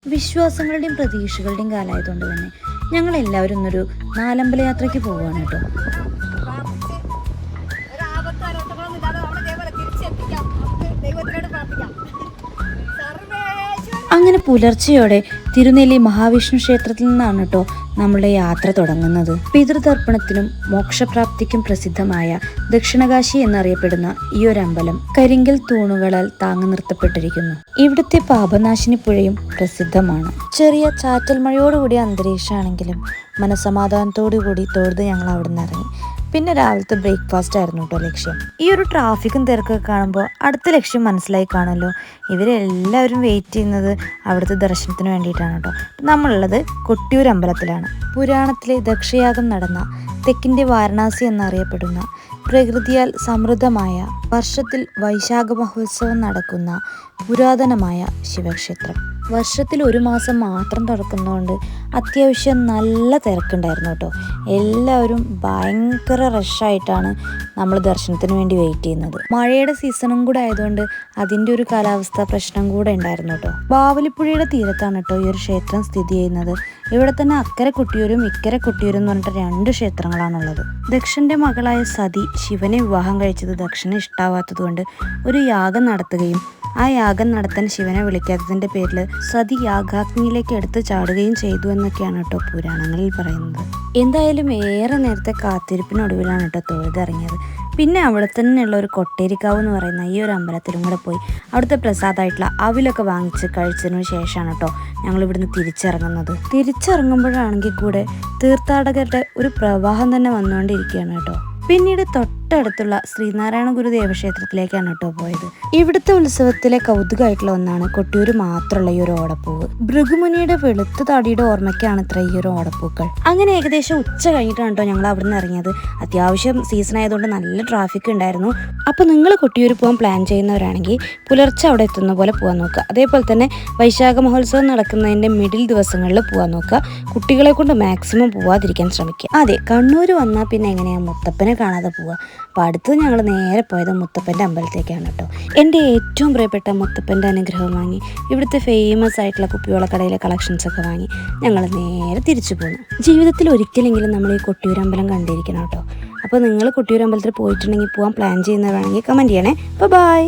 വിശ്വാസങ്ങളുടെയും പ്രതീക്ഷകളുടെയും കാലമായതുകൊണ്ട് തന്നെ ഞങ്ങൾ എല്ലാവരും ഇന്നൊരു നാലമ്പല യാത്രയ്ക്ക് പോവുകയാണ് കേട്ടോ. അങ്ങനെ പുലർച്ചെയോടെ തിരുനെല്ലി മഹാവിഷ്ണു ക്ഷേത്രത്തിൽ നിന്നാണ് കേട്ടോ നമ്മളുടെ യാത്ര തുടങ്ങുന്നത്. പിതൃതർപ്പണത്തിനും മോക്ഷപ്രാപ്തിക്കും പ്രസിദ്ധമായ ദക്ഷിണകാശി എന്നറിയപ്പെടുന്ന ഈ ഒരു അമ്പലം കരിങ്കൽ തൂണുകളാൽ താങ്ങി നിർത്തപ്പെട്ടിരിക്കുന്നു. ഇവിടുത്തെ പാപനാശിനി പുഴയും പ്രസിദ്ധമാണ്. ചെറിയ ചാറ്റൽ മഴയോടുകൂടിയ അന്തരീക്ഷമാണെങ്കിലും മനസമാധാനത്തോടുകൂടി തൊഴുത് ഞങ്ങൾ അവിടെ നിന്ന് ഇറങ്ങി. പിന്നെ രാവിലത്തെ ബ്രേക്ക്ഫാസ്റ്റ് ആയിരുന്നു കേട്ടോ ലക്ഷ്യം. ഈ ഒരു ട്രാഫിക്കും തിരക്കൊക്കെ കാണുമ്പോൾ അടുത്ത ലക്ഷ്യം മനസ്സിലായി കാണുമല്ലോ. ഇവരെല്ലാവരും വെയിറ്റ് ചെയ്യുന്നത് അവിടുത്തെ ദർശനത്തിന് വേണ്ടിയിട്ടാണ് കേട്ടോ. നമ്മളുള്ളത് കൊട്ടിയൂർ അമ്പലത്തിലാണ്. പുരാണത്തിലെ ദക്ഷയാഗം നടന്ന തെക്കിൻ്റെ വാരണാസി എന്നറിയപ്പെടുന്ന പ്രകൃതിയാൽ സമൃദ്ധമായ വർഷത്തിൽ വൈശാഖ മഹോത്സവം നടക്കുന്ന പുരാതനമായ ശിവക്ഷേത്രം. വർഷത്തിൽ ഒരു മാസം മാത്രം തുറക്കുന്നതുകൊണ്ട് അത്യാവശ്യം നല്ല തിരക്കുണ്ടായിരുന്നു കേട്ടോ. എല്ലാവരും ഭയങ്കര റഷായിട്ടാണ് നമ്മൾ ദർശനത്തിന് വേണ്ടി വെയിറ്റ് ചെയ്യുന്നത്. മഴയുടെ സീസണും കൂടെ ആയതുകൊണ്ട് അതിൻ്റെ ഒരു കാലാവസ്ഥ പ്രശ്നം കൂടെ ഉണ്ടായിരുന്നു കേട്ടോ. ബാവലിപ്പുഴയുടെ തീരത്താണ് കേട്ടോ ഈ ഒരു ക്ഷേത്രം സ്ഥിതി ചെയ്യുന്നത്. ഇവിടെ തന്നെ അക്കരെ കൊട്ടിയൂരും ഇക്കരെ കൊട്ടിയൂരും എന്ന് പറഞ്ഞിട്ട് 2 ക്ഷേത്രങ്ങളാണുള്ളത്. ദക്ഷന്റെ മകളായ സതി ശിവനെ വിവാഹം കഴിച്ചത് ദക്ഷന് ഇഷ്ടാവാത്തത് കൊണ്ട് ഒരു യാഗം നടത്തുകയും ആ യാഗം നടത്താൻ ശിവനെ വിളിക്കാത്തതിൻ്റെ പേരിൽ സതി യാഗാഗ്നിയിലേക്ക് എടുത്ത് ചാടുകയും ചെയ്തു എന്നൊക്കെയാണ് കേട്ടോ പുരാണങ്ങളിൽ പറയുന്നത്. എന്തായാലും ഏറെ നേരത്തെ കാത്തിരിപ്പിനൊടുവിലാണ് കേട്ടോ തൊഴുതിറങ്ങിയത്. പിന്നെ അവിടെ തന്നെയുള്ള ഒരു കൊട്ടേരിക്കാവ് എന്ന് പറയുന്ന ഈ ഒരു അമ്പലത്തിലും കൂടെ പോയി അവിടുത്തെ പ്രസാദമായിട്ടുള്ള അവിലൊക്കെ വാങ്ങിച്ച് കഴിച്ചതിനു ശേഷമാണ് കേട്ടോ ഞങ്ങൾ ഇവിടുന്ന് തിരിച്ചിറങ്ങുന്നത്. തിരിച്ചിറങ്ങുമ്പോഴാണെങ്കിൽ കൂടെ തീർത്ഥാടകരുടെ ഒരു പ്രവാഹം തന്നെ വന്നുകൊണ്ടിരിക്കുകയാണ് കേട്ടോ. പിന്നീട് തൊട്ടടുത്തുള്ള ശ്രീനാരായണ ഗുരുദേവ ക്ഷേത്രത്തിലേക്കാണ് കേട്ടോ പോയത്. ഇവിടുത്തെ ഉത്സവത്തിലെ കൗതുകമായിട്ടുള്ള ഒന്നാണ് കൊട്ടിയൂർ മാത്രമുള്ള ഈ ഒരു ഓടപ്പൂവ്. ഭൃഗുമുനിയുടെ വെളുത്ത താടിയുടെ ഓർമ്മയ്ക്കാണ് ഇത്ര ഈ ഒരു ഓടപ്പൂക്കൾ. അങ്ങനെ ഏകദേശം ഉച്ച കഴിഞ്ഞിട്ടാണ് കേട്ടോ ഞങ്ങൾ അവിടെ നിന്ന് ഇറങ്ങിയത്. അത്യാവശ്യം സീസൺ ആയതുകൊണ്ട് നല്ല ട്രാഫിക് ഉണ്ടായിരുന്നു. അപ്പോൾ നിങ്ങൾ കൊട്ടിയൂർ പോകാൻ പ്ലാൻ ചെയ്യുന്നവരാണെങ്കിൽ പുലർച്ചെ അവിടെ എത്തുന്ന പോലെ പോകാൻ നോക്കുക. അതേപോലെ തന്നെ വൈശാഖ മഹോത്സവം നടക്കുന്നതിൻ്റെ മിഡിൽ ദിവസങ്ങളിൽ പോകാൻ നോക്കുക. കുട്ടികളെ കൊണ്ട് മാക്സിമം പോവാതിരിക്കാൻ ശ്രമിക്കുക. അതെ, കണ്ണൂർ വന്നാൽ പിന്നെ എങ്ങനെയാണ് മുത്തപ്പനെ കാണാതെ പോവുക. അപ്പോൾ അടുത്ത് ഞങ്ങൾ നേരെ പോയത് മുത്തപ്പൻ്റെ അമ്പലത്തേക്കാണ് കേട്ടോ. എൻ്റെ ഏറ്റവും പ്രിയപ്പെട്ട മുത്തപ്പൻ്റെ അനുഗ്രഹം വാങ്ങി ഇവിടുത്തെ ഫേമസ് ആയിട്ടുള്ള കുപ്പിവളക്കടയിലെ കളക്ഷൻസൊക്കെ വാങ്ങി ഞങ്ങൾ നേരെ തിരിച്ചു പോന്നു. ജീവിതത്തിൽ ഒരിക്കലെങ്കിലും നമ്മൾ ഈ കൊട്ടിയൂർ അമ്പലം കണ്ടിരിക്കണം കേട്ടോ. അപ്പോൾ നിങ്ങൾ കൊട്ടിയൂർ അമ്പലത്തിൽ പോയിട്ടുണ്ടെങ്കിൽ പോകാൻ പ്ലാൻ ചെയ്യുന്നവരാണെങ്കിൽ കമൻറ്റ് ചെയ്യണേ. ബൈ.